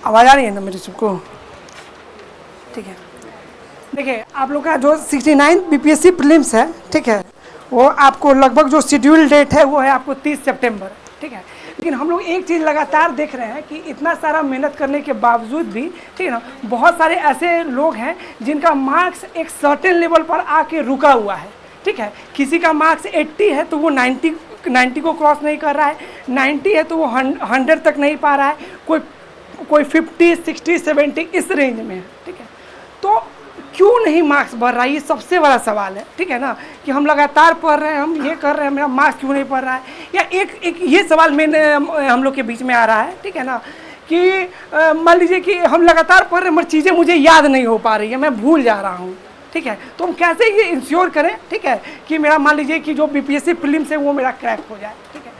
आवाज़ आ रही है ना मेरी सबको? ठीक है। देखिए आप लोग का जो 69 बीपीएससी प्रीलिम्स है, ठीक है, वो आपको लगभग जो शेड्यूल डेट है वो है आपको 30 सितंबर, ठीक है। लेकिन हम लोग एक चीज़ लगातार देख रहे हैं कि इतना सारा मेहनत करने के बावजूद भी, ठीक है ना, बहुत सारे ऐसे लोग हैं जिनका मार्क्स एक सर्टेन लेवल पर आके रुका हुआ है, ठीक है। किसी का मार्क्स 80 है तो वो 90 को क्रॉस नहीं कर रहा है, 90 है तो वो 100 तक नहीं पा रहा है, कोई 50, 60, 70 इस रेंज में है, ठीक है। तो क्यों नहीं मार्क्स बढ़ रहा है, ये सबसे बड़ा सवाल है, ठीक है ना, कि हम लगातार पढ़ रहे हैं, हम ये कर रहे हैं, मेरा मार्क्स क्यों नहीं पढ़ रहा है। या एक ये सवाल मैंने हम लोग के बीच में आ रहा है, ठीक है ना, कि मान लीजिए कि हम लगातार पढ़ रहे हैं मगर चीज़ें मुझे याद नहीं हो पा रही है, मैं भूल जा रहा हूँ, ठीक है। तो हम कैसे ये इंश्योर करें, ठीक है, कि मेरा मान लीजिए कि जो बीपीएससी प्रीलिम्स है वो मेरा क्रैक हो जाए, ठीक है।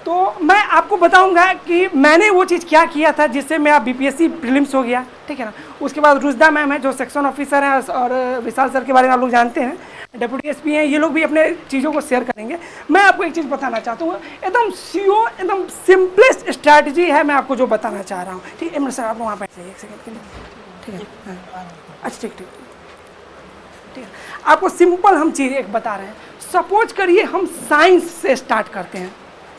तो मैं आपको बताऊंगा कि मैंने वो चीज़ क्या किया था जिससे मेरा बीपीएससी प्रीलिम्स हो गया, ठीक है ना। उसके बाद रुजदा मैम है जो सेक्शन ऑफिसर हैं, और विशाल सर के बारे में आप लोग जानते हैं, डेप्यूटी एसपी हैं, ये लोग भी अपने चीज़ों को शेयर करेंगे। मैं आपको एक चीज़ बताना चाहता हूँ, एकदम सिंपलेस्ट स्ट्रैटेजी है, मैं आपको जो बताना चाह रहा हूँ, ठीक है। सर आप वहाँ बैठ जाइए एक सेकंड के लिए, ठीक है। अच्छा ठीक ठीक ठीक है। आपको सिंपल हम चीज़ एक बता रहे हैं। सपोज करिए हम साइंस से स्टार्ट करते हैं,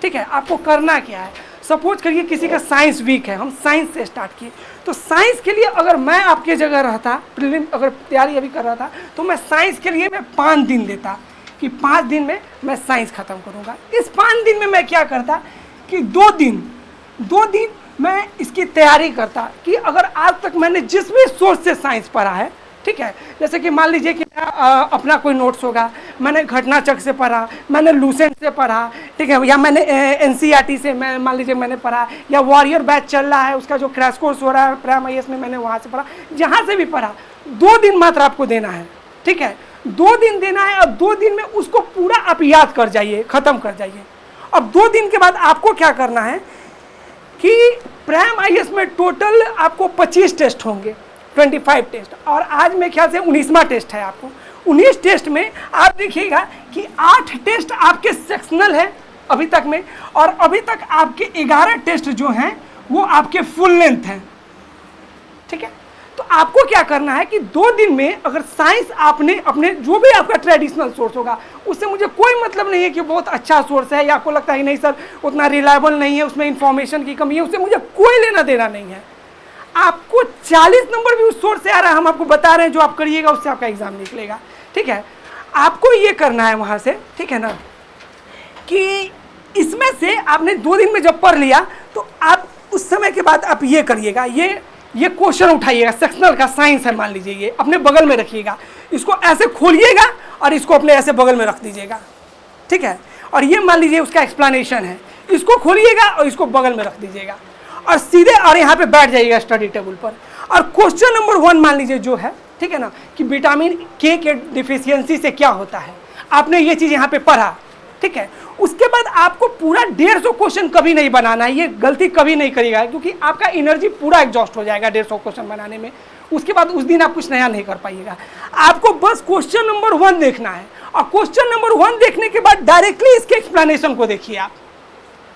ठीक है। आपको करना क्या है, सपोज करिए किसी का साइंस वीक है, हम साइंस से स्टार्ट किए। तो साइंस के लिए अगर मैं आपके जगह रहता, प्रीलिम अगर तैयारी अभी कर रहा था, तो मैं साइंस के लिए मैं 5 दिन देता कि 5 दिन में मैं साइंस ख़त्म करूँगा। इस 5 दिन में मैं क्या करता कि 2 दिन मैं इसकी तैयारी करता कि अगर आज तक मैंने जिस भी सोर्स से साइंस पढ़ा है, ठीक है, जैसे कि मान लीजिए कि अपना कोई नोट्स होगा, मैंने घटना चक्र से पढ़ा, मैंने लूसेंट से पढ़ा, ठीक है, या मैंने एनसीईआरटी से मैं मान लीजिए मैंने पढ़ा, या वॉरियर बैच चल रहा है उसका जो क्रैश कोर्स हो रहा है प्राइम आईएएस में, मैंने वहाँ से पढ़ा, जहाँ से भी पढ़ा। 2 दिन मात्र आपको देना है, ठीक है, 2 दिन देना है, और 2 दिन में उसको पूरा आप याद कर जाइए, ख़त्म कर जाइए। अब 2 दिन के बाद आपको क्या करना है कि प्राइम आईएएस में टोटल आपको 25 टेस्ट होंगे, 25 टेस्ट, और आज मेरे ख्याल से 19वां टेस्ट है आपको। 19 टेस्ट में आप देखिएगा कि 8 टेस्ट आपके सेक्शनल है अभी तक में, और अभी तक आपके 11 टेस्ट जो हैं वो आपके फुल लेंथ हैं, ठीक है। तो आपको क्या करना है कि 2 दिन में अगर साइंस आपने अपने जो भी आपका ट्रेडिशनल सोर्स होगा, उससे मुझे कोई मतलब नहीं है कि बहुत अच्छा सोर्स है, या आपको लगता है नहीं सर उतना रिलायबल नहीं है, उसमें इंफॉर्मेशन की कमी है, उससे मुझे कोई लेना देना नहीं है। आपको 40 नंबर भी उस सोर्स से आ रहा है, हम आपको बता रहे हैं, जो आप करिएगा उससे आपका एग्जाम निकलेगा, ठीक है। आपको ये करना है वहाँ से, ठीक है ना, कि इसमें से आपने 2 दिन में जब पढ़ लिया तो आप उस समय के बाद आप ये करिएगा, ये क्वेश्चन उठाइएगा, सेक्शनल का साइंस है मान लीजिए, ये अपने बगल में रखिएगा, इसको ऐसे खोलिएगा और इसको अपने ऐसे बगल में रख दीजिएगा, ठीक है। और ये मान लीजिए उसका एक्सप्लेनेशन है, इसको खोलिएगा और इसको बगल में रख दीजिएगा, और सीधे और यहाँ पे बैठ जाइएगा स्टडी टेबल पर। और क्वेश्चन नंबर 1 मान लीजिए जो है, ठीक है ना, कि विटामिन के डिफिशियंसी से क्या होता है, आपने ये चीज़ यहाँ पे पढ़ा, ठीक है। उसके बाद आपको पूरा 150 क्वेश्चन कभी नहीं बनाना है, ये गलती कभी नहीं करिएगा, क्योंकि आपका एनर्जी पूरा एग्जॉस्ट हो जाएगा 150 क्वेश्चन बनाने में। उसके बाद उस दिन आप कुछ नया नहीं कर पाइएगा। आपको बस क्वेश्चन नंबर 1 देखना है, और क्वेश्चन नंबर 1 देखने के बाद डायरेक्टली इसके एक्सप्लेनेशन को देखिए, आप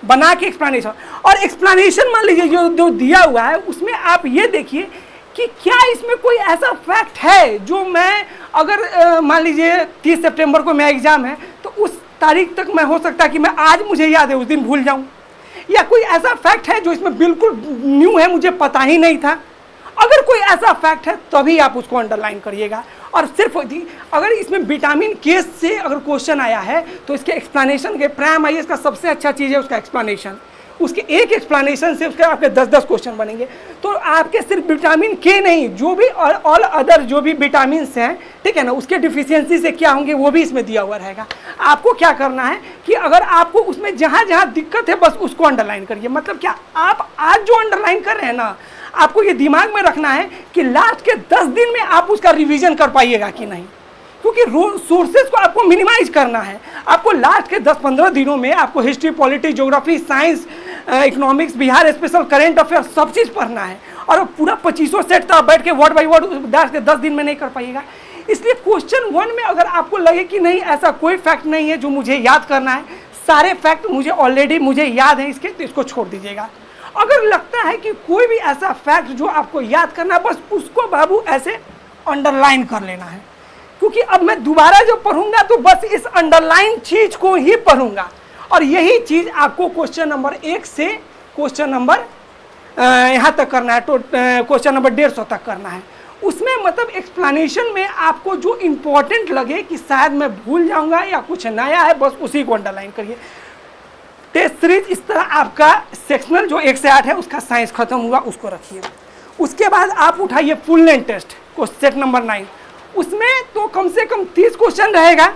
बना के एक्सप्लेनेशन। और एक्सप्लेनेशन मान लीजिए जो दिया हुआ है उसमें आप ये देखिए कि क्या इसमें कोई ऐसा फैक्ट है जो मैं अगर मान लीजिए 30 सितंबर को मेरा एग्जाम है तो उस तारीख तक मैं हो सकता है कि मैं आज मुझे याद है उस दिन भूल जाऊं, या कोई ऐसा फैक्ट है जो इसमें बिल्कुल न्यू है, मुझे पता ही नहीं था। अगर कोई ऐसा फैक्ट है तभी आप उसको अंडरलाइन करिएगा। और सिर्फ अगर इसमें विटामिन के से अगर क्वेश्चन आया है तो इसके एक्सप्लेनेशन के, प्राइम आईएएस का सबसे अच्छा चीज़ है उसका एक्सप्लेनेशन, उसके एक एक्सप्लेनेशन से उसके आपके 10-10 क्वेश्चन बनेंगे। तो आपके सिर्फ विटामिन के नहीं, जो भी ऑल अदर जो भी विटामिन हैं, ठीक है ना, उसके डिफिशियंसी से क्या होंगे वो भी इसमें दिया हुआ रहेगा। आपको क्या करना है कि अगर आपको उसमें जहाँ जहाँ दिक्कत है बस उसको अंडरलाइन करिए। मतलब क्या, आप आज जो अंडरलाइन कर रहे हैं ना, आपको ये दिमाग में रखना है कि लास्ट के 10 दिन में आप उसका रिवीजन कर पाइएगा कि नहीं, क्योंकि सोर्सेज को आपको मिनिमाइज करना है। आपको लास्ट के 10-15 दिनों में आपको history, politics, geography, science, economics, Bihar special, current affair सब चीज़ पढ़ना है, और पूरा 2500 सेट तो आप बैठ के वर्ड बाई वर्ड लास्ट के 10 दिन में नहीं कर पाइएगा। इसलिए क्वेश्चन 1 में अगर आपको लगे कि नहीं ऐसा कोई फैक्ट नहीं है जो मुझे याद करना है, सारे फैक्ट मुझे ऑलरेडी याद है इसके, तो इसको छोड़ दीजिएगा। अगर लगता है कि कोई भी ऐसा फैक्ट जो आपको याद करना है, बस उसको बाबू ऐसे अंडरलाइन कर लेना है, क्योंकि अब मैं दोबारा जब पढ़ूंगा तो बस इस अंडरलाइन चीज को ही पढ़ूंगा, और यही चीज आपको क्वेश्चन नंबर 1 से क्वेश्चन नंबर यहाँ तक करना है, तो क्वेश्चन नंबर 150 तक करना है। उसमें मतलब एक्सप्लेनेशन में आपको जो इम्पोर्टेंट लगे कि शायद मैं भूल जाऊंगा या कुछ नया है, बस उसी को अंडरलाइन करिए। टेस्ट सीरीज इस तरह आपका सेक्शनल जो 1 से 8 है उसका साइंस खत्म हुआ, उसको रखिए। उसके बाद आप उठाइए फुल लेंथ टेस्ट को सेट नंबर 9, उसमें तो कम से कम 30 क्वेश्चन रहेगा,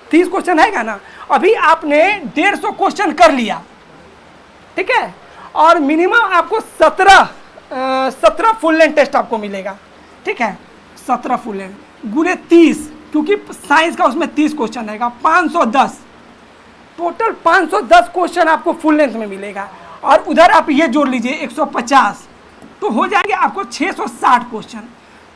30 क्वेश्चन रहेगा ना। अभी आपने 150 क्वेश्चन कर लिया, ठीक है, और मिनिमम आपको 17 फुल लेंथ टेस्ट आपको मिलेगा, ठीक है, 17 फुल लेंथ गुने 30, क्योंकि साइंस का उसमें 30 क्वेश्चन रहेगा, 510 टोटल 510 क्वेश्चन आपको फुल लेंथ में मिलेगा। और उधर आप ये जोड़ लीजिए 150, तो हो जाएंगे आपको 660 क्वेश्चन।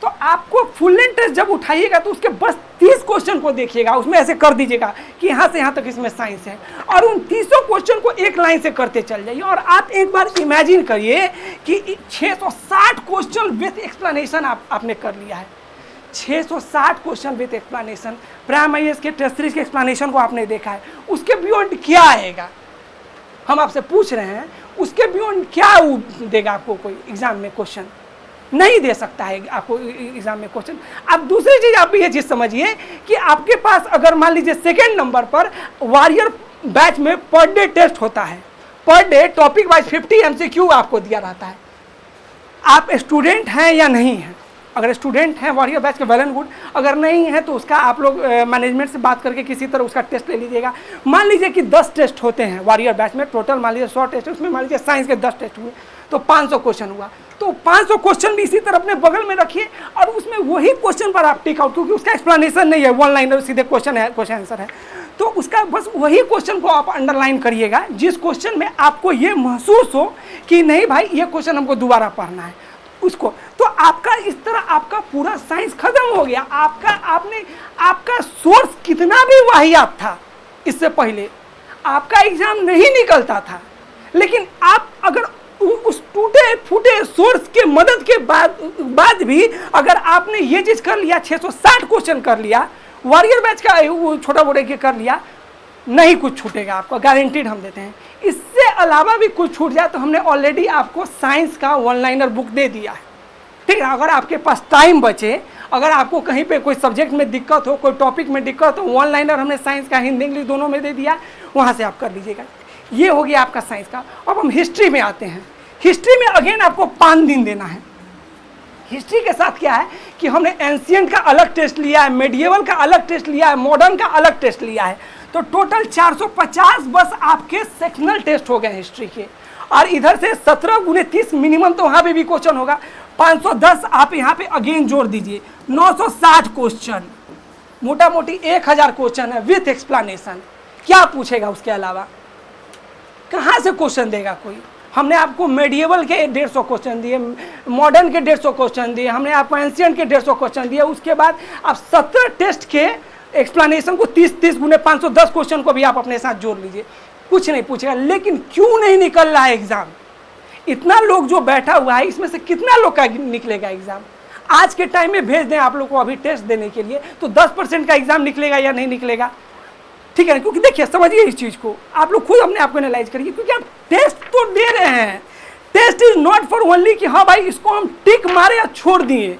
तो आपको फुल लेंथ टेस्ट जब उठाइएगा तो उसके बस 30 क्वेश्चन को देखिएगा, उसमें ऐसे कर दीजिएगा कि यहाँ से यहाँ तक इसमें साइंस है, और उन 30 क्वेश्चन को एक लाइन से करते चल जाइए। और आप एक बार इमेजिन करिए कि 660 क्वेश्चन विथ एक्सप्लेनेशन आपने कर लिया है, 660 question with explanation. Prime IAS के टेस्ट सीरीज के एक्सप्लेनेशन को आपने देखा है, उसके बियॉन्ड क्या आएगा, हम आपसे पूछ रहे हैं, उसके बियॉन्ड क्या देगा आपको कोई एग्जाम में क्वेश्चन? नहीं दे सकता है आपको एग्जाम में क्वेश्चन। अब दूसरी चीज आप ये चीज समझिए कि आपके पास अगर मान लीजिए सेकेंड नंबर पर वॉरियर बैच में पर डे टेस्ट होता है, per day topic wise 50 MCQ आपको दिया रहता है। आप स्टूडेंट हैं या नहीं हैं? अगर स्टूडेंट हैं वॉरियर बैच के वेल एंड गुड, अगर नहीं है तो उसका आप लोग मैनेजमेंट से बात करके किसी तरह उसका टेस्ट ले लीजिएगा। मान लीजिए कि 10 टेस्ट होते हैं वॉरियर बैच में, टोटल मान लीजिए 100 टेस्ट, उसमें मान लीजिए साइंस के 10 टेस्ट हुए, तो 500 क्वेश्चन हुआ। तो 500 क्वेश्चन भी इसी तरह अपने बगल में रखिए, और उसमें वही क्वेश्चन पर आप टिक आउट, क्योंकि उसका एक्सप्लेनेशन नहीं है, वन लाइनर सीधे क्वेश्चन है, क्वेश्चन आंसर है, तो उसका बस वही क्वेश्चन को आप अंडरलाइन करिएगा जिस क्वेश्चन में आपको ये महसूस हो कि नहीं भाई ये क्वेश्चन हमको दोबारा पढ़ना है उसको। तो आपका इस तरह आपका पूरा साइंस खत्म हो गया। आपका सोर्स कितना भी वाहियात था, इससे पहले आपका एग्जाम नहीं निकलता था, लेकिन आप अगर उस टूटे फूटे सोर्स के मदद के बाद भी अगर आपने ये चीज कर लिया, 660 क्वेश्चन कर लिया, वॉरियर बैच का छोटा बोटे के कर लिया, नहीं कुछ छूटेगा आपको, गारंटीड हम देते हैं। इससे अलावा भी कुछ छूट जाए तो हमने ऑलरेडी आपको साइंस का वन लाइनर बुक दे दिया है, ठीक है। अगर आपके पास टाइम बचे, अगर आपको कहीं पे कोई सब्जेक्ट में दिक्कत हो, कोई टॉपिक में दिक्कत हो, वन लाइनर हमने साइंस का हिंदी इंग्लिश दोनों में दे दिया, वहाँ से आप कर लीजिएगा। ये हो गया आपका साइंस का। अब हम हिस्ट्री में आते हैं। हिस्ट्री में अगेन आपको 5 दिन देना है। हिस्ट्री के साथ क्या है कि हमने एंशिएंट का अलग टेस्ट लिया है, मेडिएवल का अलग टेस्ट लिया है, मॉडर्न का अलग टेस्ट लिया है, तो टोटल 450 बस आपके सेक्शनल टेस्ट हो गए हिस्ट्री के। और इधर से 17 गुने 30 मिनिमम, तो वहाँ पे भी क्वेश्चन होगा, 510 आप यहाँ पे अगेन जोड़ दीजिए, 960 क्वेश्चन, मोटा मोटी 1000 क्वेश्चन है विथ एक्सप्लेनेशन। क्या पूछेगा उसके अलावा? कहाँ से क्वेश्चन देगा कोई? हमने आपको मेडिएवल के 150 क्वेश्चन दिए, मॉडर्न के 150 क्वेश्चन दिए, हमने आपको एंशिएंट के 150 क्वेश्चन दिए। उसके बाद आप 17 टेस्ट के एक्सप्लेनेशन को 30 गुने 510 क्वेश्चन को भी आप अपने साथ जोड़ लीजिए, कुछ नहीं पूछेगा। लेकिन क्यों नहीं निकल रहा है एग्जाम? इतना लोग जो बैठा हुआ है, इसमें से कितना लोग का निकलेगा एग्जाम? आज के टाइम में भेज दें आप लोग को अभी टेस्ट देने के लिए, तो 10% का एग्जाम निकलेगा या नहीं निकलेगा? ठीक है, क्योंकि देखिए समझिए इस चीज को, आप लोग खुद अपने आप को एनालाइज करिए, क्योंकि आप टेस्ट तो दे रहे हैं। Test is not for only कि हाँ भाई इसको हम टिक मारे या छोड़ दिए।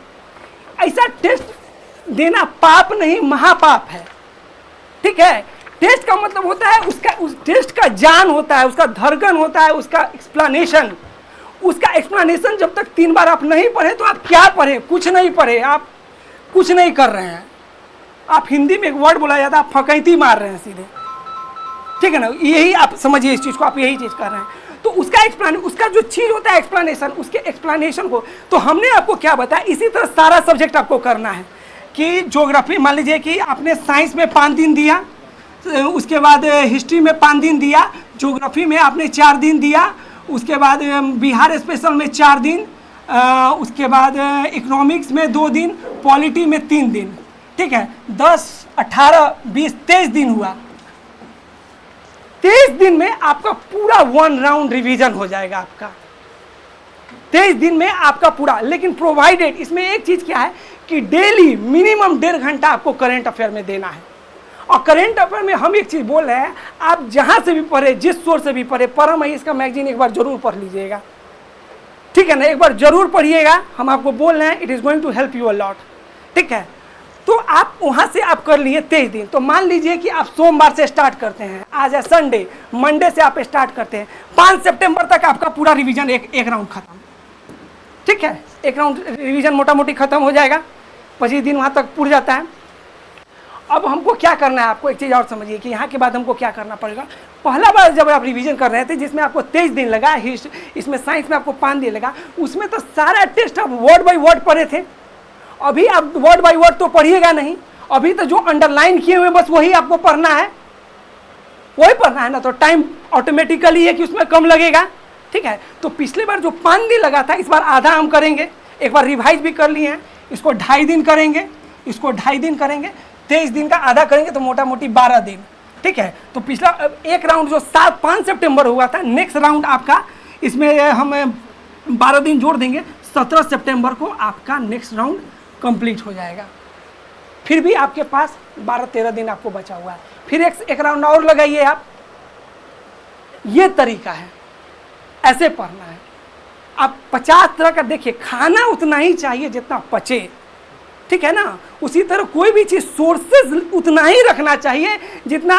ऐसा टेस्ट देना पाप नहीं, महापाप है, ठीक है। टेस्ट का मतलब होता है उस टेस्ट का जान होता है, उसका धड़कन होता है, उसका एक्सप्लेनेशन। उसका एक्सप्लेनेशन जब तक 3 बार आप नहीं पढ़े तो आप क्या पढ़े? कुछ नहीं पढ़े, आप कुछ नहीं कर रहे हैं। आप हिंदी में एक वर्ड बोला जाता है, आप फकैती मार रहे हैं सीधे, ठीक है ना। यही आप समझिए इस चीज को, आप यही चीज कर रहे हैं। तो उसका जो चीज होता है एक्सप्लेनेशन, उसके एक्सप्लेनेशन को तो हमने आपको क्या बताया, इसी तरह सारा सब्जेक्ट आपको करना है। कि ज्योग्राफी मान लीजिए कि आपने साइंस में 5 दिन दिया, उसके बाद हिस्ट्री में 5 दिन दिया, ज्योग्राफी में आपने 4 दिन दिया, उसके बाद बिहार स्पेशल में 4 दिन, उसके बाद इकोनॉमिक्स में 2 दिन, पॉलिटी में 3 दिन, ठीक है। 10, 18, 20, 23 दिन हुआ, 23 दिन में आपका पूरा 1 राउंड रिवीजन हो जाएगा आपका, 23 दिन में आपका पूरा। लेकिन प्रोवाइडेड इसमें एक चीज क्या है कि डेली मिनिमम 1.5 घंटा आपको करंट अफेयर में देना है। और करंट अफेयर में हम एक चीज बोल रहे हैं, आप जहां से भी पढ़े, जिस सोर्स से भी पढ़े, परम है इसका मैगजीन एक बार जरूर पढ़ लीजिएगा, ठीक है ना, एक बार जरूर पढ़िएगा। हम आपको बोल रहे हैं it is going to help you a lot, ठीक है। तो आप वहां से आप कर लिए 23 दिन। तो मान लीजिए कि आप सोमवार से स्टार्ट करते हैं, आज है संडे, मंडे से आप स्टार्ट करते हैं, 5 सितंबर तक आपका पूरा रिवीजन एक राउंड खत्म, ठीक है। एक राउंड रिवीजन मोटा मोटी खत्म हो जाएगा, 25 दिन वहां तक पूरा जाता है। अब हमको क्या करना है, आपको एक चीज़ और समझिए कि यहाँ के बाद हमको क्या करना पड़ेगा। पहला बार जब आप रिवीजन कर रहे थे जिसमें आपको 23 दिन लगा, इसमें साइंस में आपको 5 दिन लगा, उसमें तो सारा टेस्ट आप वर्ड बाय वर्ड पढ़े थे। अभी आप वर्ड बाय वर्ड तो पढ़िएगा नहीं, अभी तो जो अंडरलाइन किए हुए बस वही आपको पढ़ना है, वही पढ़ना है ना, तो टाइम ऑटोमेटिकली है कि उसमें कम लगेगा, ठीक है। तो पिछले बार जो 5 दिन लगा था, इस बार आधा हम करेंगे, एक बार रिवाइज भी कर लिए हैं, इसको 2.5 दिन करेंगे, इसको 2.5 दिन करेंगे, 23 दिन का आधा करेंगे तो मोटा मोटी 12 दिन, ठीक है। तो पिछला एक राउंड जो 5 सितंबर हुआ था, नेक्स्ट राउंड आपका इसमें हम 12 दिन जोड़ देंगे, 17 सितंबर को आपका नेक्स्ट राउंड कंप्लीट हो जाएगा। फिर भी आपके पास 12-13 दिन आपको बचा हुआ है, फिर एक राउंड और लगाइए आप। ये तरीका है, ऐसे पढ़ना है। आप 50 तरह का देखिए, खाना उतना ही चाहिए जितना पचे, ठीक है ना। उसी तरह कोई भी चीज सोर्सेज उतना ही रखना चाहिए जितना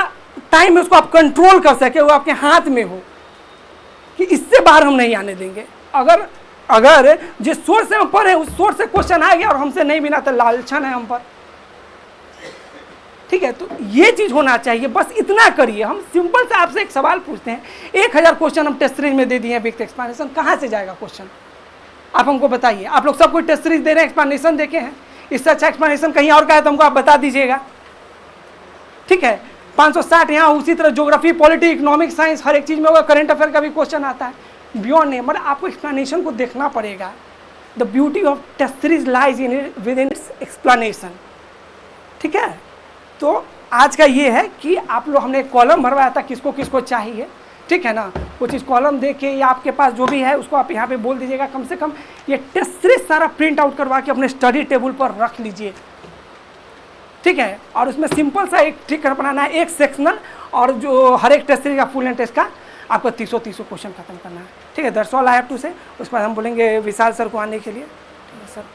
टाइम में उसको आप कंट्रोल कर सके, वो आपके हाथ में हो कि इससे बाहर हम नहीं आने देंगे। अगर जिस सोर्स से हम पढ़े उस सोर्स से क्वेश्चन आ गया और हमसे नहीं मिला तो लालचन है हम पर, ठीक है। तो ये चीज होना चाहिए, बस इतना करिए। हम सिंपल से आपसे एक सवाल पूछते हैं, 1000 क्वेश्चन हम टेस्ट सीरीज में दे दिए विथ एक्सप्लेनेशन, कहाँ से जाएगा क्वेश्चन, आप हमको बताइए। आप लोग सब कोई टेस्ट सीरीज दे रहे हैं, एक्सप्लेनेशन देखे हैं, इससे अच्छा एक्सप्लेनेशन कहीं और का है तो हमको आप बता दीजिएगा, ठीक है। 560 यहाँ, उसी तरह ज्योग्राफी, पॉलिटी, इकोनॉमिक, साइंस, हर एक चीज में होगा। करंट अफेयर का भी क्वेश्चन आता है, बियॉन्ड नहीं, मतलब आपको एक्सप्लेनेशन को देखना पड़ेगा। The beauty of test series lies in with in its explanation, ठीक है। तो आज का ये है कि आप लोग, हमने एक कॉलम भरवाया था किसको किसको चाहिए, ठीक है ना। वो चीज़ कॉलम दे के या आपके पास जो भी है उसको आप यहाँ पे बोल दीजिएगा। कम से कम ये टेस्ट सीरीज सारा प्रिंट आउट करवा के अपने स्टडी टेबल पर रख लीजिए, ठीक है। और उसमें सिंपल सा एक ट्रिक बनाना है, एक सेक्शनल और जो हर एक टेस्ट सीरीज का फुल एंड टेस्ट का आपको 300 क्वेश्चन खत्म करना है, ठीक है। That's all I have to say. उस पर हम बोलेंगे विशाल सर को आने के लिए, ठीक है सर।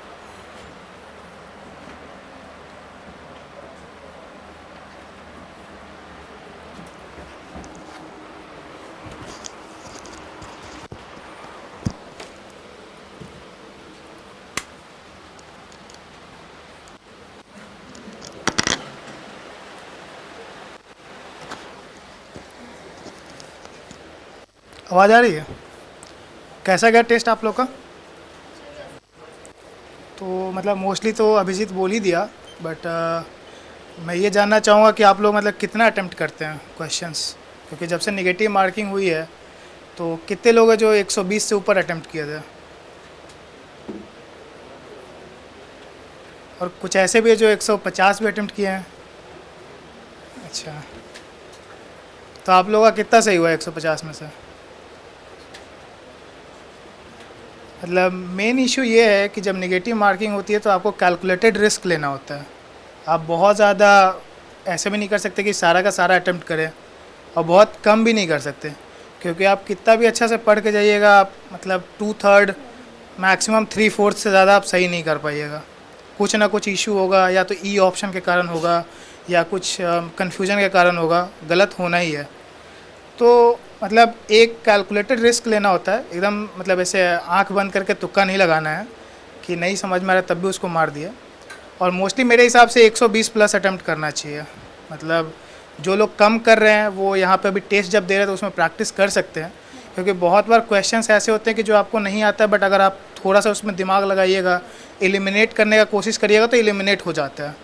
आवाज़ आ रही है? कैसा गया टेस्ट आप लोग का? तो मतलब मोस्टली तो अभिजीत बोल ही दिया, बट मैं ये जानना चाहूँगा कि आप लोग मतलब कितना अटेम्प्ट करते हैं क्वेश्चंस, क्योंकि जब से नेगेटिव मार्किंग हुई है तो कितने लोग हैं जो 120 से ऊपर अटेम्प्ट किए थे, और कुछ ऐसे भी है जो 150 भी अटेम्प्ट किए हैं। अच्छा, तो आप लोगों का कितना सही हुआ 150 में से? मतलब मेन इशू ये है कि जब नेगेटिव मार्किंग होती है तो आपको कैलकुलेटेड रिस्क लेना होता है। आप बहुत ज़्यादा ऐसे भी नहीं कर सकते कि सारा का सारा अटेम्प्ट करें, और बहुत कम भी नहीं कर सकते, क्योंकि आप कितना भी अच्छा से पढ़ के जाइएगा, आप मतलब 2/3 मैक्सिमम 3/4 से ज़्यादा आप सही नहीं कर पाइएगा। कुछ ना कुछ इशू होगा, या तो ई ऑप्शन के कारण होगा या कुछ कन्फ्यूजन के कारण होगा, गलत होना ही है। तो मतलब एक कैलकुलेटेड रिस्क लेना होता है एकदम, मतलब ऐसे आंख बंद करके तुक्का नहीं लगाना है कि नहीं समझ में आ रहा तब भी उसको मार दिया। और मोस्टली मेरे हिसाब से 120 प्लस अटेम्प्ट करना चाहिए। मतलब जो लोग कम कर रहे हैं वो यहाँ पे अभी टेस्ट जब दे रहे हैं तो उसमें प्रैक्टिस कर सकते हैं, क्योंकि बहुत बार क्वेश्चंस ऐसे होते हैं कि जो आपको नहीं आता है, बट अगर आप थोड़ा सा उसमें दिमाग लगाइएगा, एलिमिनेट करने का कोशिश करिएगा तो एलिमिनेट हो जाता है।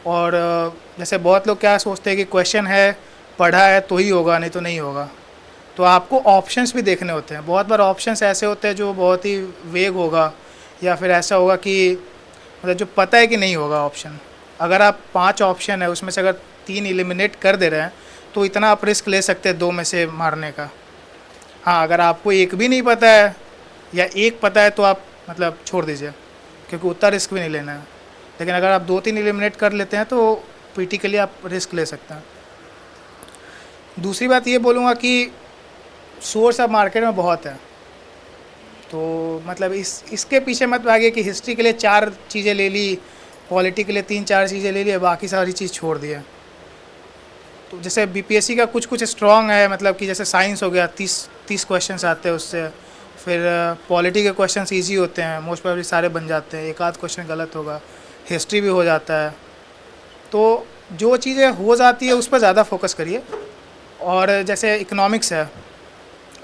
और जैसे बहुत लोग क्या सोचते हैं कि क्वेश्चन है, पढ़ा है तो ही होगा, नहीं तो नहीं होगा। तो आपको ऑप्शंस भी देखने होते हैं। बहुत बार ऑप्शंस ऐसे होते हैं जो बहुत ही वेग होगा, या फिर ऐसा होगा कि मतलब जो पता है कि नहीं होगा ऑप्शन। अगर आप 5 ऑप्शन है उसमें से अगर 3 एलिमिनेट कर दे रहे हैं तो इतना आप रिस्क ले सकते हैं 2 में से मारने का। हाँ, अगर आपको एक भी नहीं पता है या एक पता है तो आप मतलब छोड़ दीजिए, क्योंकि उतना रिस्क भी नहीं लेना है। लेकिन अगर आप 2-3 एलिमिनेट कर लेते हैं तो पीटी के लिए आप रिस्क ले सकते हैं। दूसरी बात ये बोलूँगा कि सोर्स अब मार्केट में बहुत है, तो मतलब इसके पीछे मत भागिए कि हिस्ट्री के लिए 4 चीज़ें ले ली, पॉलिटी के लिए 3-4 चीज़ें ले ली, बाकी सारी चीज़ छोड़ दी है। तो जैसे बीपीएससी का कुछ स्ट्रॉन्ग है, मतलब कि जैसे साइंस हो गया, 30 क्वेश्चन आते हैं उससे। फिर पॉलिटी के क्वेश्चन ईजी होते हैं, मोस्ट प्रोबेबली सारे बन जाते हैं, एक आध क्वेश्चन गलत होगा। हिस्ट्री भी हो जाता है। तो जो चीज़ें हो जाती है उस पर ज़्यादा फोकस करिए। और जैसे इकोनॉमिक्स है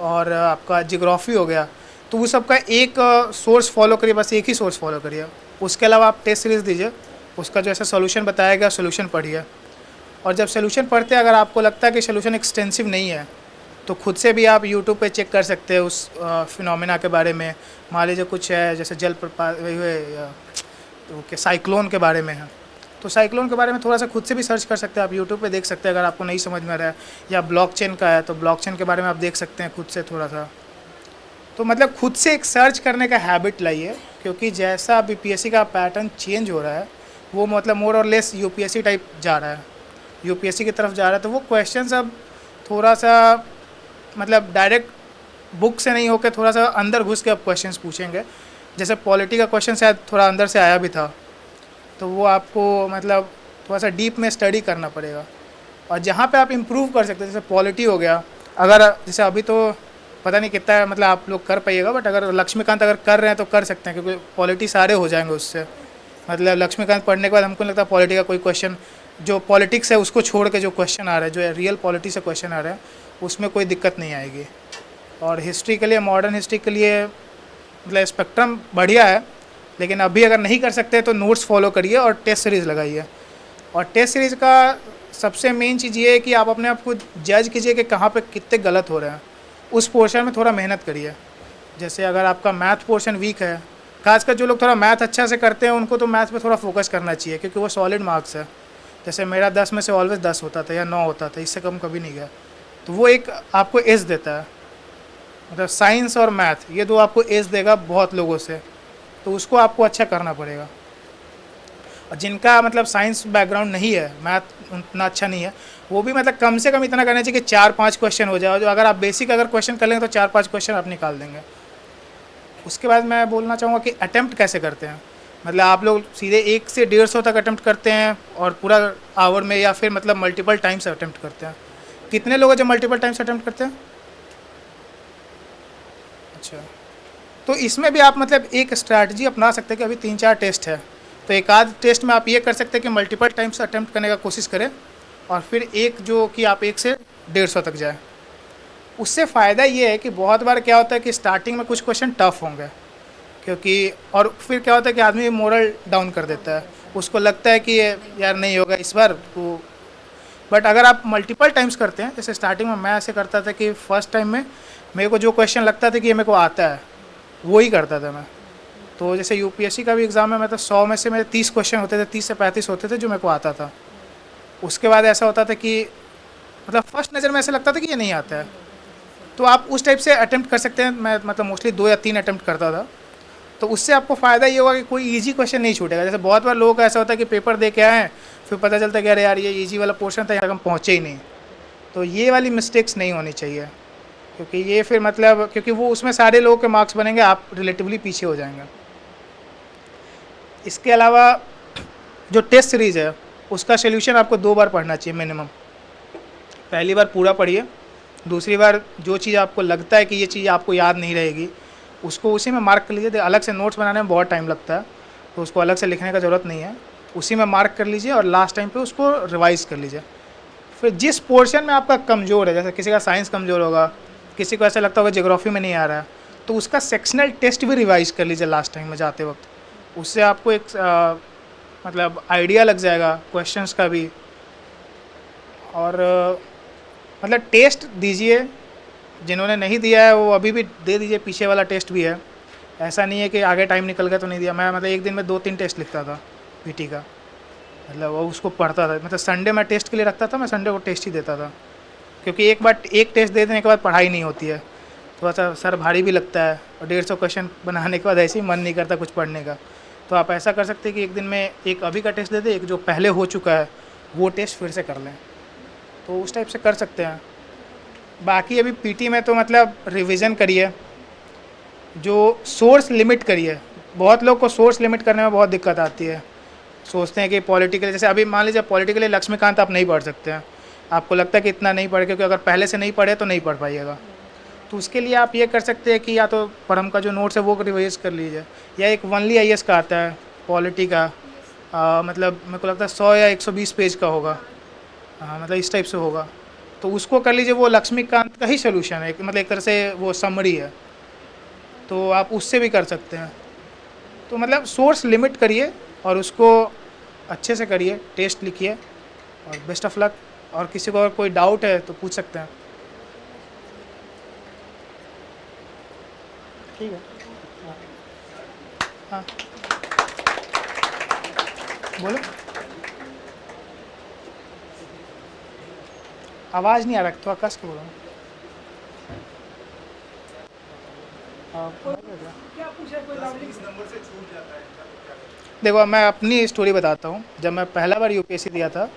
और आपका जियोग्राफी हो गया, तो वो सबका एक सोर्स फॉलो करिए, बस एक ही सोर्स फॉलो करिए। उसके अलावा आप टेस्ट सीरीज़ दीजिए, उसका जो ऐसा सोल्यूशन बताया गया सोल्यूशन पढ़िए। और जब सोल्यूशन पढ़ते हैं अगर आपको लगता है कि सोल्यूशन एक्सटेंसिव नहीं है तो खुद से भी आप यूट्यूब पे चेक कर सकते हैं उस फिनोमेना के बारे में। मान लीजिए कुछ है जैसे जल प्रपात तो साइक्लोन के बारे में है, तो साइक्लोन के बारे में थोड़ा सा खुद से भी सर्च कर सकते हैं, आप यूट्यूब पे देख सकते हैं अगर आपको नहीं समझ में आ रहा है। या ब्लॉकचेन का है तो ब्लॉकचेन के बारे में आप देख सकते हैं खुद से थोड़ा सा। तो मतलब खुद से एक सर्च करने का हैबिट लाइए, क्योंकि जैसा बीपीएससी का पैटर्न चेंज हो रहा है वो मतलब मोर और लेस यूपीएससी टाइप जा रहा है, यूपीएससी की तरफ जा रहा है। तो वो क्वेश्चन अब थोड़ा सा मतलब डायरेक्ट बुक से नहीं होकर थोड़ा सा अंदर घुस के अब क्वेश्चंस पूछेंगे। जैसे पॉलिटी का क्वेश्चन शायद थोड़ा अंदर से आया भी था, तो वो आपको मतलब थोड़ा सा डीप में स्टडी करना पड़ेगा। और जहाँ पे आप इम्प्रूव कर सकते हैं, जैसे पॉलिटी हो गया, अगर जैसे अभी तो पता नहीं कितना मतलब आप लोग कर पाइएगा, बट अगर लक्ष्मीकांत अगर कर रहे हैं तो कर सकते हैं, क्योंकि पॉलिटी सारे हो जाएंगे उससे। मतलब लक्ष्मीकांत पढ़ने के बाद हमको नहीं लगता पॉलिटी का कोई क्वेश्चन, जो पॉलिटिक्स है उसको छोड़ के जो क्वेश्चन आ रहा है, जो रियल पॉलिटी से क्वेश्चन आ रहा है, उसमें कोई दिक्कत नहीं आएगी। और हिस्ट्री के लिए, मॉडर्न हिस्ट्री के लिए मतलब स्पेक्ट्रम बढ़िया है, लेकिन अभी अगर नहीं कर सकते तो नोट्स फॉलो करिए और टेस्ट सीरीज़ लगाइए। और टेस्ट सीरीज़ का सबसे मेन चीज़ ये है कि आप अपने आप को जज कीजिए कि कहाँ पे कितने गलत हो रहे हैं, उस पोर्शन में थोड़ा मेहनत करिए। जैसे अगर आपका मैथ पोर्शन वीक है, खासकर जो लोग थोड़ा मैथ अच्छा से करते हैं उनको तो मैथ पे थोड़ा फोकस करना चाहिए, क्योंकि वो सॉलिड मार्क्स है। जैसे मेरा 10 में से ऑलवेज 10 होता था या 9 होता था, इससे कम कभी नहीं गया, तो वो एक आपको एज देता है। मतलब साइंस और मैथ ये दो आपको एज देगा बहुत लोगों से, तो उसको आपको अच्छा करना पड़ेगा। और जिनका मतलब साइंस बैकग्राउंड नहीं है, मैथ उतना अच्छा नहीं है, वो भी मतलब कम से कम इतना करना चाहिए कि 4-5 क्वेश्चन हो जाए। जो अगर आप बेसिक अगर क्वेश्चन कर लेंगे तो 4-5 क्वेश्चन आप निकाल देंगे। उसके बाद मैं बोलना चाहूँगा कि अटैम्प्ट कैसे करते हैं। मतलब आप लोग सीधे 1 से 150 तक अटैम्प्ट करते हैं और पूरा आवर में, या फिर मतलब मल्टीपल टाइम्स अटैम्प्ट करते हैं। कितने लोग हैं जो मल्टीपल टाइम्स अटैम्प्ट करते हैं? अच्छा, तो इसमें भी आप मतलब एक स्ट्रैटेजी अपना सकते हैं कि अभी 3-4 टेस्ट है, तो एक आध टेस्ट में आप ये कर सकते हैं कि मल्टीपल टाइम्स अटैम्प्ट करने का कोशिश करें, और फिर एक जो कि आप 1 से 150 तक जाए। उससे फ़ायदा ये है कि बहुत बार क्या होता है कि स्टार्टिंग में कुछ क्वेश्चन टफ होंगे, क्योंकि और फिर क्या होता है कि आदमी मोरल डाउन कर देता है, उसको लगता है कि यार नहीं होगा इस बार तो। बट अगर आप मल्टीपल टाइम्स करते हैं, जैसे स्टार्टिंग में मैं ऐसे करता था कि फ़र्स्ट टाइम में मेरे को जो क्वेश्चन लगता था कि ये मेरे को आता है वो ही करता था मैं। तो जैसे यूपीएससी का भी एग्ज़ाम में मतलब 100 में से मेरे 30 क्वेश्चन होते थे, 30 से 35 होते थे जो मेरे को आता था। उसके बाद ऐसा होता था कि मतलब फर्स्ट नज़र में ऐसा लगता था कि ये नहीं आता है, तो आप उस टाइप से अटैम्प्ट कर सकते हैं। मैं मतलब मोस्टली 2 या 3 अटैम्प्ट करता था, तो उससे आपको फ़ायदा ये होगा कि कोई ईजी क्वेश्चन नहीं छूटेगा। जैसे बहुत बार लोगों का ऐसा होता है कि पेपर दे के आए, फिर पता चलता है कि अरे यार ये ईजी वाला पोर्शन था, यहाँ हम पहुँचे ही नहीं। तो ये वाली मिस्टेक्स नहीं होनी चाहिए, क्योंकि ये फिर मतलब क्योंकि वो उसमें सारे लोगों के मार्क्स बनेंगे, आप रिलेटिवली पीछे हो जाएंगे। इसके अलावा जो टेस्ट सीरीज़ है उसका सोल्यूशन आपको 2 बार पढ़ना चाहिए मिनिमम। पहली बार पूरा पढ़िए, दूसरी बार जो चीज़ आपको लगता है कि ये चीज़ आपको याद नहीं रहेगी उसको उसी में मार्क कर लीजिए। अलग से नोट्स बनाने में बहुत टाइम लगता है, तो उसको अलग से लिखने का ज़रूरत नहीं है, उसी में मार्क कर लीजिए और लास्ट टाइम पे उसको रिवाइज़ कर लीजिए। फिर जिस पोर्शन में आपका कमज़ोर है, जैसे किसी का साइंस कमज़ोर होगा, किसी को ऐसा लगता होगा ज्योग्राफी में नहीं आ रहा है, तो उसका सेक्शनल टेस्ट भी रिवाइज़ कर लीजिए लास्ट टाइम में जाते वक्त। उससे आपको एक मतलब आइडिया लग जाएगा क्वेश्चंस का भी। और मतलब टेस्ट दीजिए, जिन्होंने नहीं दिया है वो अभी भी दे दीजिए, पीछे वाला टेस्ट भी है। ऐसा नहीं है कि आगे टाइम निकल गया तो नहीं दिया। मैं मतलब एक दिन में 2-3 टेस्ट लिखता था पीटी का, मतलब वो उसको पढ़ता था। मतलब संडे मैं टेस्ट के लिए रखता था, मैं संडे को टेस्ट ही देता था। क्योंकि एक बार एक टेस्ट दे देने के बाद पढ़ाई नहीं होती है, थोड़ा सा सर भारी भी लगता है और 150 क्वेश्चन बनाने के बाद ऐसे ही मन नहीं करता कुछ पढ़ने का। तो आप ऐसा कर सकते हैं कि एक दिन में एक अभी का टेस्ट दे दें, एक जो पहले हो चुका है वो टेस्ट फिर से कर लें, तो उस टाइप से कर सकते हैं। बाकी अभी पीटी में तो मतलब रिवीजन करिए, जो सोर्स लिमिट करिए। बहुत लोग को सोर्स लिमिट करने में बहुत दिक्कत आती है, सोचते हैं कि पॉलिटिकल, जैसे अभी मान लीजिए पॉलिटिकली लक्ष्मीकांत आप नहीं पढ़ सकते हैं, आपको लगता है कि इतना नहीं पढ़े, क्योंकि अगर पहले से नहीं पढ़े तो नहीं पढ़ पाइएगा। तो उसके लिए आप ये कर सकते हैं कि या तो परम का जो नोट्स है वो रिवाइज कर लीजिए, या एक वनली आईएएस का आता है पॉलिटी का, मतलब मेरे को लगता है 100 या 120 पेज का होगा, मतलब इस टाइप से होगा, तो उसको कर लीजिए। वो लक्ष्मीकांत का ही सोल्यूशन है, मतलब एक तरह से वो समरी है, तो आप उससे भी कर सकते हैं। तो मतलब सोर्स लिमिट करिए और उसको अच्छे से करिए, टेस्ट लिखिए, और बेस्ट ऑफ लक। और किसी को अगर कोई डाउट है तो पूछ सकते हैं। ठीक है, हाँ बोलो। आवाज़ नहीं आ रहा, थोड़ा कस के बोलो। देखो मैं अपनी स्टोरी बताता हूँ। जब मैं पहला बार यूपीएससी दिया था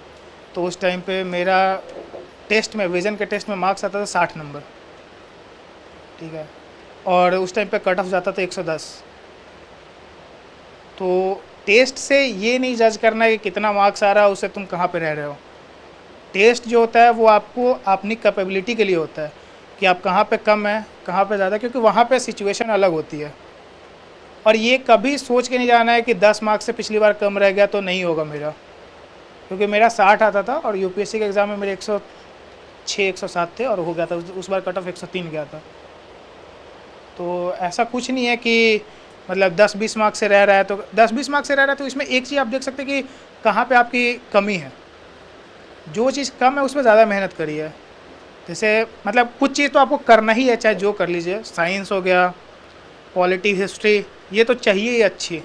तो उस टाइम पे मेरा टेस्ट में, विज़न के टेस्ट में मार्क्स आता था 60 नंबर, ठीक है, और उस टाइम पे कट ऑफ जाता था 110। तो टेस्ट से ये नहीं जज करना है कि कितना मार्क्स आ रहा है उससे तुम कहाँ पे रह रहे हो। टेस्ट जो होता है वो आपको अपनी कैपेबिलिटी के लिए होता है कि आप कहाँ पे कम है, कहाँ पे ज़्यादा, क्योंकि वहाँ पे सिचुएशन अलग होती है। और ये कभी सोच के नहीं जाना है कि 10 मार्क्स से पिछली बार कम रह गया तो नहीं होगा मेरा, क्योंकि मेरा 60 आता था और यूपीएससी के एग्ज़ाम में मेरे 106 107 थे और हो गया था उस बार कट ऑफ 103 गया था। तो ऐसा कुछ नहीं है कि मतलब 10-20 मार्क्स से रह रहा है, तो 10-20 मार्क्स से रह रहा है तो इसमें एक चीज़ आप देख सकते हैं कि कहाँ पे आपकी कमी है। जो चीज़ कम है उसमें ज़्यादा मेहनत करिए। जैसे मतलब कुछ चीज़ तो आपको करना ही है, चाहे जो कर लीजिए, साइंस हो गया, पॉलिटी, हिस्ट्री, ये तो चाहिए ही अच्छी,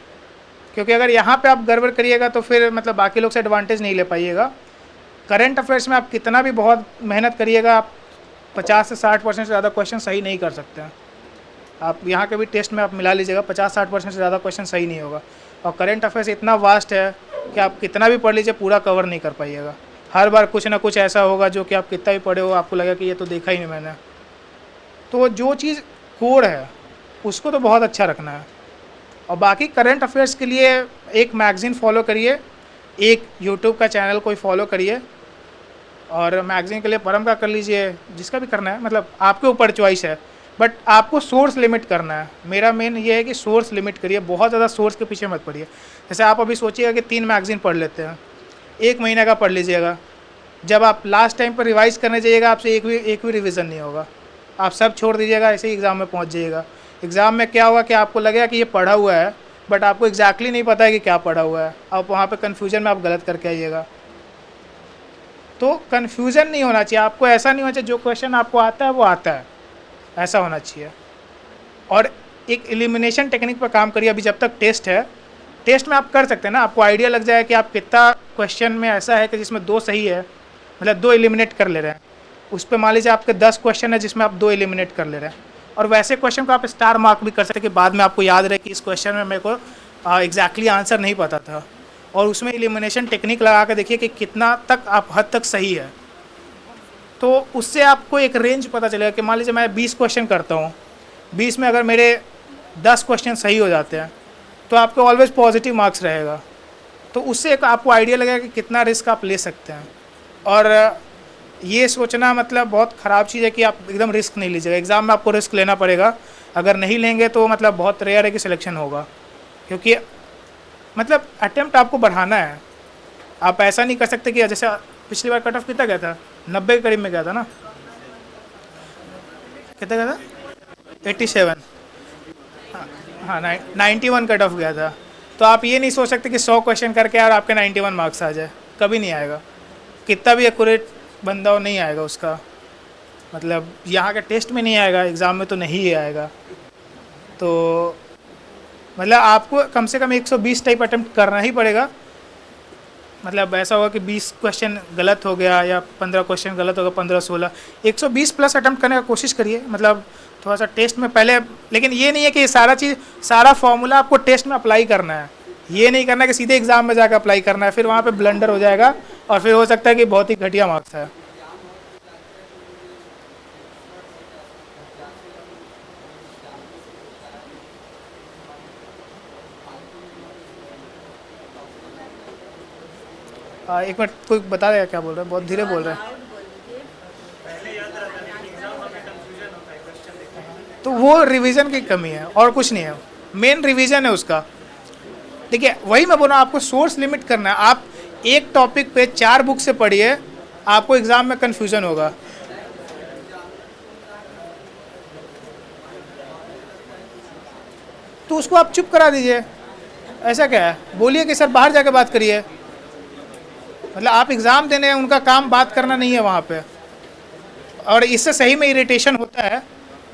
क्योंकि अगर यहाँ पे आप गड़बड़ करिएगा तो फिर मतलब बाकी लोग से एडवांटेज नहीं ले पाइएगा। करंट अफेयर्स में आप कितना भी बहुत मेहनत करिएगा, आप 50 से 60% से ज़्यादा क्वेश्चन सही नहीं कर सकते हैं। आप यहाँ के भी टेस्ट में आप मिला लीजिएगा, 50-60% से ज़्यादा क्वेश्चन सही नहीं होगा। और करंट अफेयर्स इतना वास्ट है कि आप कितना भी पढ़ लीजिए पूरा कवर नहीं कर पाइएगा। हर बार कुछ ना कुछ ऐसा होगा जो कि आप कितना भी पढ़े हो आपको लगेगा कि ये तो देखा ही नहीं मैंने। तो जो चीज़ कोर है उसको तो बहुत अच्छा रखना है। और बाकी करंट अफेयर्स के लिए एक मैगज़ीन फॉलो करिए, एक यूट्यूब का चैनल कोई फॉलो करिए, और मैगज़ीन के लिए परम का कर लीजिए, जिसका भी करना है, मतलब आपके ऊपर चॉइस है, बट आपको सोर्स लिमिट करना है। मेरा मेन ये है कि सोर्स लिमिट करिए, बहुत ज़्यादा सोर्स के पीछे मत पड़िए। जैसे आप अभी सोचिएगा कि 3 मैगज़ीन पढ़ लेते हैं, 1 महीने का पढ़ लीजिएगा, जब आप लास्ट टाइम पर रिवाइज़ करने जाइएगा आपसे एक भी रिवीजन नहीं होगा, आप सब छोड़ दीजिएगा, ऐसे ही एग्ज़ाम में पहुँच जाइएगा। एग्ज़ाम में क्या हुआ कि आपको लगेगा कि ये पढ़ा हुआ है, बट आपको एग्जैक्टली नहीं पता है कि क्या पढ़ा हुआ है, आप वहाँ पे कन्फ्यूजन में आप गलत करके आइएगा। तो कन्फ्यूज़न नहीं होना चाहिए, आपको ऐसा नहीं होना चाहिए जो क्वेश्चन आपको आता है वो आता है, ऐसा होना चाहिए। और एक एलिमिनेशन टेक्निक पर काम करिए। अभी जब तक टेस्ट है, टेस्ट में आप कर सकते हैं ना, आपको आइडिया लग जाए कि आप कितना क्वेश्चन में ऐसा है कि जिसमें 2 सही है, मतलब 2 एलिमिनेट कर ले रहे हैं। उस पर मान लीजिए आपके 10 क्वेश्चन है जिसमें आप 2 एलिमिनेट कर ले रहे हैं, और वैसे क्वेश्चन को आप स्टार मार्क भी कर सकते हैं कि बाद में आपको याद रहे कि इस क्वेश्चन में मेरे को एग्जैक्टली आंसर नहीं पता था, और उसमें एलिमिनेशन टेक्निक लगा कर देखिए कि कितना तक आप हद तक सही है। तो उससे आपको एक रेंज पता चलेगा कि मान लीजिए मैं 20 क्वेश्चन करता हूँ, 20 में अगर मेरे 10 क्वेश्चन सही हो जाते हैं तो आपको ऑलवेज पॉजिटिव मार्क्स रहेगा। तो उससे एक आपको आइडिया लगेगा कि कितना रिस्क आप ले सकते हैं। और ये सोचना मतलब बहुत ख़राब चीज़ है कि आप एकदम रिस्क नहीं लीजिएगा। एग्ज़ाम में आपको रिस्क लेना पड़ेगा, अगर नहीं लेंगे तो मतलब बहुत रेयर है कि सिलेक्शन होगा, क्योंकि मतलब अटेम्प्ट आपको बढ़ाना है। आप ऐसा नहीं कर सकते कि जैसे पिछली बार कट ऑफ कितना गया था, 90 के करीब में गया था ना, कितना गया था 87, हाँ 91 कट ऑफ गया था। तो आप ये नहीं सोच सकते कि 100 क्वेश्चन करके यार आपके 91 मार्क्स आ जाए, कभी नहीं आएगा। कितना भी एक्यूरेट बंदा हो नहीं आएगा उसका, मतलब यहाँ के टेस्ट में नहीं आएगा, एग्ज़ाम में तो नहीं ही आएगा। तो मतलब आपको कम से कम 120 टाइप अटेम्प्ट करना ही पड़ेगा। मतलब ऐसा होगा कि 20 क्वेश्चन गलत हो गया या 15 क्वेश्चन गलत होगा, 15-16, 120 प्लस अटैम्प्ट करने का कोशिश करिए। मतलब थोड़ा सा टेस्ट में पहले, लेकिन ये नहीं है कि सारा फॉर्मूला आपको टेस्ट में अप्लाई करना है। ये नहीं करना कि सीधे एग्जाम में जाकर अप्लाई करना है, फिर वहाँ पे ब्लंडर हो जाएगा और फिर हो सकता है कि बहुत ही घटिया मार्क्स है। एक मिनट, कोई बता देगा क्या बोल रहा है? बहुत धीरे बोल रहे हैं। तो वो रिवीजन की कमी है और कुछ नहीं है, मेन रिवीजन है उसका। देखिए वही मैं बोल रहा हूँ, आपको सोर्स लिमिट करना है। आप एक टॉपिक पे 4 बुक से पढ़िए, आपको एग्जाम में कन्फ्यूजन होगा। तो उसको आप चुप करा दीजिए। ऐसा क्या है, बोलिए कि सर बाहर जाकर बात करिए। मतलब आप एग्ज़ाम देने हैं, उनका काम बात करना नहीं है वहाँ पे। और इससे सही में इरिटेशन होता है,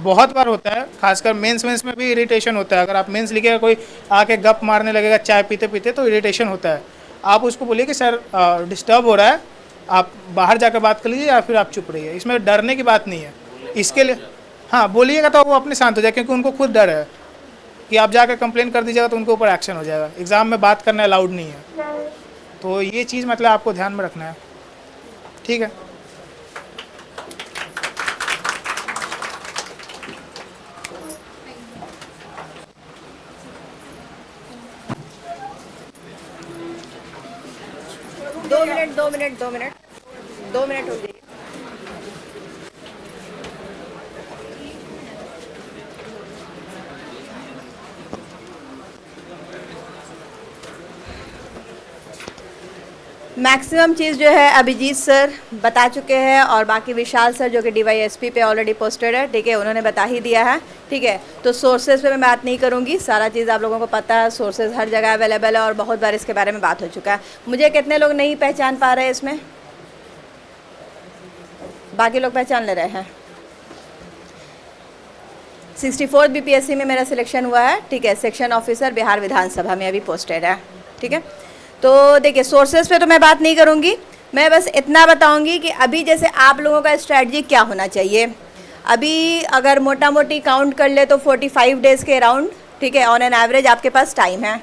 बहुत बार होता है, खासकर मेंस में भी इरिटेशन होता है। अगर आप मेंस लिखेगा, कोई आके गप मारने लगेगा चाय पीते पीते, तो इरिटेशन होता है। आप उसको बोलिए कि सर डिस्टर्ब हो रहा है, आप बाहर जाकर बात कर लीजिए या फिर आप चुप रहिए। इसमें डरने की बात नहीं है। इसके लिए हाँ बोलिएगा तो वो अपने शांत हो जाए, क्योंकि उनको खुद डर है कि आप जाकर कंप्लेन कर दीजिएगा तो उनके ऊपर एक्शन हो जाएगा। एग्ज़ाम में बात करना अलाउड नहीं है। तो ये चीज़ मतलब आपको ध्यान में रखना है, ठीक है। दो मिनट हो गए। मैक्सिमम चीज़ जो है अभिजीत सर बता चुके हैं और बाकी विशाल सर जो कि DYSP पे ऑलरेडी पोस्टेड है, ठीक है, उन्होंने बता ही दिया है, ठीक है। तो सोर्सेज पे मैं बात नहीं करूँगी, सारा चीज़ आप लोगों को पता है, सोर्सेज हर जगह अवेलेबल है और बहुत बार इसके बारे में बात हो चुका है। मुझे कितने लोग नहीं पहचान पा रहे हैं इसमें? बाकी लोग पहचान ले रहे हैं। 64 BPSC में मेरा सिलेक्शन हुआ है, ठीक है, सेक्शन ऑफिसर बिहार विधानसभा में अभी पोस्टेड है, ठीक है। तो देखिए सोर्सेज पे तो मैं बात नहीं करूँगी, मैं बस इतना बताऊँगी कि अभी जैसे आप लोगों का स्ट्रैटेजी क्या होना चाहिए। अभी अगर मोटा मोटी काउंट कर ले तो 45 डेज़ के अराउंड, ठीक है, ऑन एन एवरेज आपके पास टाइम है,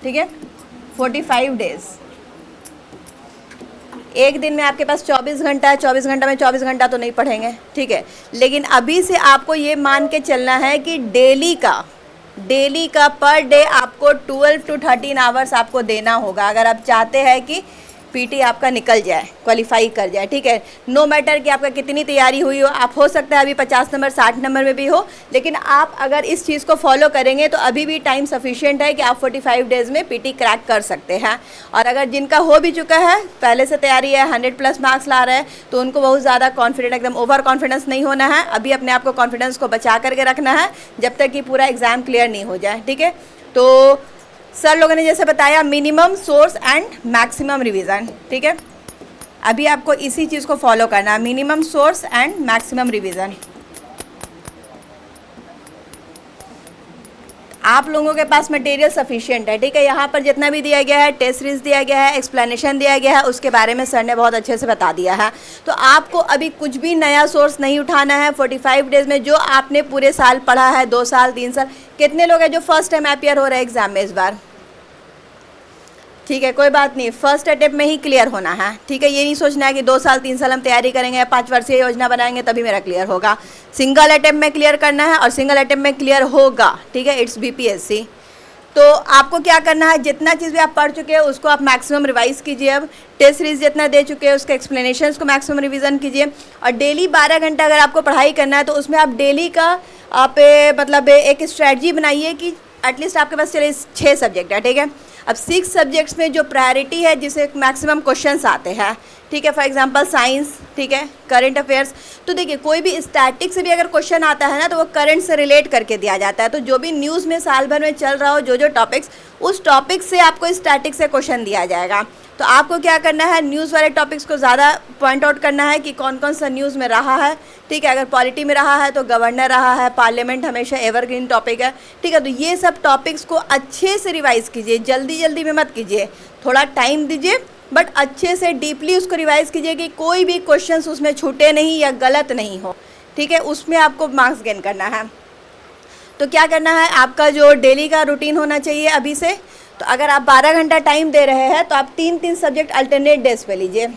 ठीक है, 45 डेज़। एक दिन में आपके पास 24 घंटा है, 24 घंटा में 24 घंटा तो नहीं पढ़ेंगे, ठीक है। लेकिन अभी से आपको ये मान के चलना है कि डेली का पर डे आपको 12 to 13 आवर्स आपको देना होगा, अगर आप चाहते हैं कि पीटी आपका निकल जाए, क्वालिफाई कर जाए, ठीक है। नो मैटर कि आपका कितनी तैयारी हुई हो, आप हो सकता है अभी 50 नंबर 60 नंबर में भी हो, लेकिन आप अगर इस चीज़ को फॉलो करेंगे तो अभी भी टाइम सफिशिएंट है कि आप 45 डेज़ में पीटी क्रैक कर सकते हैं। और अगर जिनका हो भी चुका है, पहले से तैयारी है, 100+ मार्क्स ला रहे हैं, तो उनको बहुत ज़्यादा कॉन्फिडेंट, एकदम ओवर कॉन्फिडेंस नहीं होना है। अभी अपने आप को कॉन्फिडेंस को बचा करके रखना है जब तक कि पूरा एग्ज़ाम क्लियर नहीं हो जाए, ठीक है। तो सर लोगों ने जैसे बताया minimum source and maximum revision, ठीक है। अभी आपको इसी चीज़ को फॉलो करना है, minimum source and maximum revision. आप लोगों के पास मटेरियल सफिशिएंट है, ठीक है। यहाँ पर जितना भी दिया गया है, टेस्ट सीरीज दिया गया है, एक्सप्लेनेशन दिया गया है, उसके बारे में सर ने बहुत अच्छे से बता दिया है। तो आपको अभी कुछ भी नया सोर्स नहीं उठाना है। 45 डेज़ में जो आपने पूरे साल पढ़ा है, 2 साल 3 साल, कितने लोग हैं जो फर्स्ट टाइम अपियर हो रहे हैं एग्जाम में इस बार? ठीक है, कोई बात नहीं, फर्स्ट अटेम्प्ट में ही क्लियर होना है, ठीक है। ये नहीं सोचना है कि 2 साल 3 साल हम तैयारी करेंगे, 5 वर्षीय योजना बनाएंगे तभी मेरा क्लियर होगा। सिंगल अटेम्प्ट में क्लियर करना है और सिंगल अटेम्प्ट में क्लियर होगा, ठीक है। It's BPSC। तो आपको क्या करना है, जितना चीज़ भी आप पढ़ चुके हैं उसको आप मैक्सिमम रिवाइज कीजिए। अब टेस्ट सीरीज जितना दे चुके हैं उसके एक्सप्लेनेशंस को मैक्सिमम रिवीजन कीजिए। और डेली 12 घंटा अगर आपको पढ़ाई करना है तो उसमें आप डेली का आप मतलब एक स्ट्रैटेजी बनाइए कि एटलीस्ट आपके पास चले 6 सब्जेक्ट है, ठीक है। अब 6 सब्जेक्ट्स में जो प्रायोरिटी है, जिसे मैक्सिमम क्वेश्चंस आते हैं, ठीक है, फॉर एग्जांपल साइंस, ठीक है, करंट अफेयर्स। तो देखिए कोई भी स्टैटिक से भी अगर क्वेश्चन आता है ना तो वो करंट से रिलेट करके दिया जाता है। तो जो भी न्यूज़ में साल भर में चल रहा हो, जो जो टॉपिक्स, उस टॉपिक से आपको स्टैटिक से क्वेश्चन दिया जाएगा। तो आपको क्या करना है, न्यूज़ वाले टॉपिक्स को ज़्यादा पॉइंट आउट करना है कि कौन कौन सा न्यूज़ में रहा है, ठीक है। अगर पॉलिटी में रहा है तो गवर्नर रहा है, पार्लियामेंट हमेशा एवरग्रीन टॉपिक है, ठीक है। तो ये सब टॉपिक्स को अच्छे से रिवाइज़ कीजिए, जल्दी जल्दी में मत कीजिए, थोड़ा टाइम दीजिए, बट अच्छे से डीपली उसको रिवाइज़ कीजिए कि कोई भी क्वेश्चंस उसमें छूटे नहीं या गलत नहीं हो, ठीक है। उसमें आपको मार्क्स गेन करना है। तो क्या करना है, आपका जो डेली का रूटीन होना चाहिए अभी से। तो अगर आप 12 घंटा टाइम दे रहे हैं तो आप 3-3 सब्जेक्ट अल्टरनेट डेज पे लीजिए।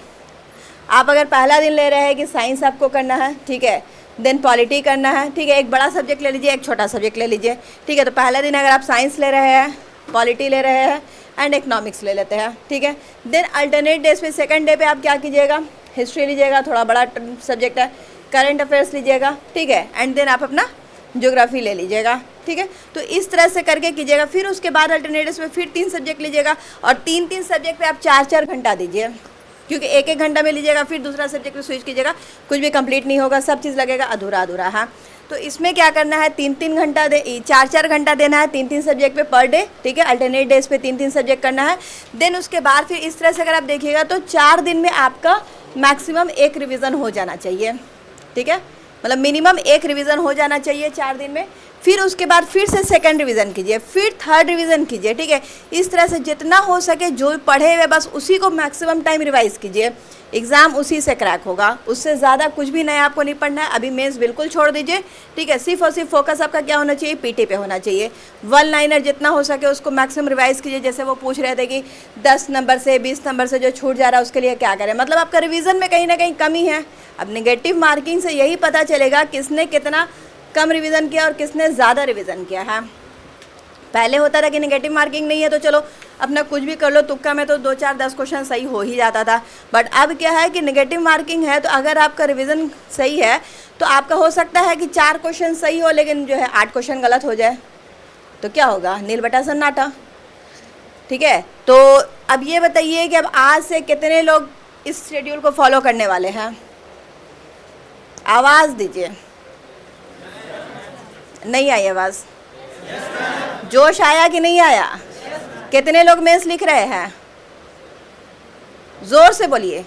आप अगर पहला दिन ले रहे हैं कि साइंस आपको करना है, ठीक है, देन पॉलिटी करना है, ठीक है, एक बड़ा सब्जेक्ट ले लीजिए, एक छोटा सब्जेक्ट ले लीजिए, ठीक है। तो पहला दिन अगर आप साइंस ले रहे हैं, पॉलिटी ले रहे हैं एंड इकोनॉमिक्स ले लेते हैं, ठीक है। देन अल्टरनेट डेज पे सेकंड डे पे आप क्या कीजिएगा, हिस्ट्री लीजिएगा, थोड़ा बड़ा सब्जेक्ट है, करंट अफेयर्स लीजिएगा, ठीक है, एंड देन आप अपना ज्योग्राफी ले लीजिएगा, ठीक है। तो इस तरह से करके कीजिएगा। फिर उसके बाद अल्टरनेटिव्स में फिर 3 सब्जेक्ट लीजिएगा और 3-3 सब्जेक्ट पे आप 4-4 घंटा दीजिए, क्योंकि एक एक घंटा में लीजिएगा फिर दूसरा सब्जेक्ट पे स्विच कीजिएगा, कुछ भी कंप्लीट नहीं होगा, सब चीज़ लगेगा अधूरा अधूरा। हाँ, तो इसमें क्या करना है, 3-3 घंटा 4-4 घंटा देना है 3-3 सब्जेक्ट पे पर डे, ठीक है। अल्टरनेट डेज पे 3-3 सब्जेक्ट करना है। देन उसके बाद फिर इस तरह से अगर आप देखिएगा तो 4 दिन में आपका मैक्सिमम एक रिविज़न हो जाना चाहिए, ठीक है। मतलब मिनिमम एक रिवीजन हो जाना चाहिए 4 दिन में। फिर उसके बाद फिर से सेकंड रिवीजन कीजिए, फिर थर्ड रिवीजन कीजिए, ठीक है। इस तरह से जितना हो सके जो पढ़े हुए बस उसी को मैक्सिमम टाइम रिवाइज कीजिए, एग्ज़ाम उसी से क्रैक होगा, उससे ज़्यादा कुछ भी नया आपको नहीं पढ़ना है। अभी मेंस बिल्कुल छोड़ दीजिए, ठीक है। सिर्फ और सिर्फ फोकस आपका क्या होना चाहिए, पीटी पे होना चाहिए। 1 लाइनर जितना हो सके उसको मैक्सिमम रिवाइज कीजिए। जैसे वो पूछ रहे थे कि 10 नंबर से 20 नंबर से जो छूट जा रहा है उसके लिए क्या करें, मतलब आपका रिवीजन में कहीं ना कहीं कमी है। अब नेगेटिव मार्किंग से यही पता चलेगा किसने कितना कम रिवीजन किया और किसने ज़्यादा रिवीजन किया है। पहले होता था कि नेगेटिव मार्किंग नहीं है तो चलो अपना कुछ भी कर लो, तुक्का में तो 2, 4, 10 क्वेश्चन सही हो ही जाता था। बट अब क्या है कि नेगेटिव मार्किंग है तो अगर आपका रिवीजन सही है तो आपका हो सकता है कि 4 क्वेश्चन सही हो लेकिन जो है 8 क्वेश्चन गलत हो जाए, तो क्या होगा, नील बटा सन्नाटा, ठीक है। तो अब ये बताइए कि अब आज से कितने लोग इस शेड्यूल को फॉलो करने वाले हैं, आवाज़ दीजिए। नहीं आई आवाज़, जोश आया कि नहीं आया? कितने लोग मेंस लिख रहे हैं, जोर से बोलिए,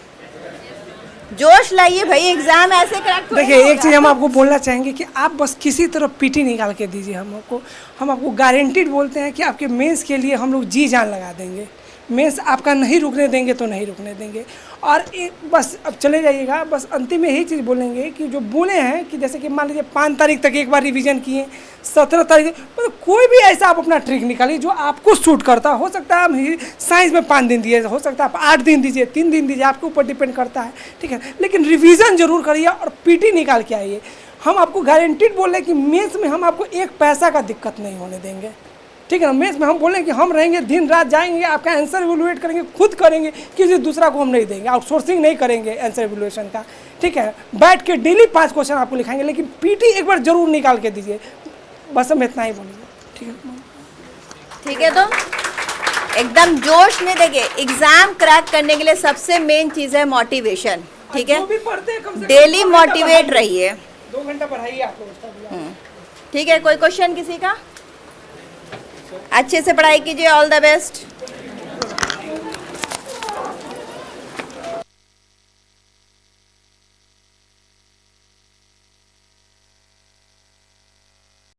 जोश लाइए भाई, एग्जाम ऐसे क्रैक। देखिए एक चीज़ हम आपको बोलना चाहेंगे कि आप बस किसी तरह पीटी निकाल के दीजिए। हम आपको गारंटीड बोलते हैं कि आपके मेंस के लिए हम लोग जी जान लगा देंगे। मेंस आपका नहीं रुकने देंगे तो नहीं रुकने देंगे। और एक बस अब चले जाइएगा, बस अंतिम में यही चीज़ बोलेंगे कि जो बोले हैं कि जैसे कि मान लीजिए 5 तारीख तक एक बार रिवीजन किए, 17 तारीख, मतलब कोई भी ऐसा आप अपना ट्रिक निकालिए जो आपको सूट करता हो सकता है हम साइंस में 5 दिन दिए, हो सकता है आप 8 दिन दीजिए, 3 दिन दीजिए, आपके ऊपर डिपेंड करता है, ठीक है। लेकिन रिवीजन जरूर करिए और पीटी निकाल के आइए। हम आपको गारंटीड बोल रहे हैं कि मेंस में हम आपको एक पैसा का दिक्कत नहीं होने देंगे, ठीक है ना। मेंस में हम बोलें कि हम रहेंगे, दिन रात जाएंगे, आपका आंसर एवेलुएट करेंगे, खुद करेंगे, किसी दूसरा को हम नहीं देंगे, आउटसोर्सिंग नहीं करेंगे आंसर एवेलुएशन का, ठीक है। बैठ के डेली 5 क्वेश्चन आपको लिखाएंगे, लेकिन पीटी एक बार जरूर निकाल के दीजिए। बस हम इतना ही बोलेंगे, ठीक है। ठीक है, तो एकदम जोश में देखिए, एग्जाम क्रैक करने के लिए सबसे मेन चीज़ है मोटिवेशन, ठीक है। डेली मोटिवेट रहिए, 2 घंटा पढ़ाइए आप लोग, ठीक है। कोई क्वेश्चन किसी का? अच्छे से पढ़ाई कीजिए, ऑल द बेस्ट।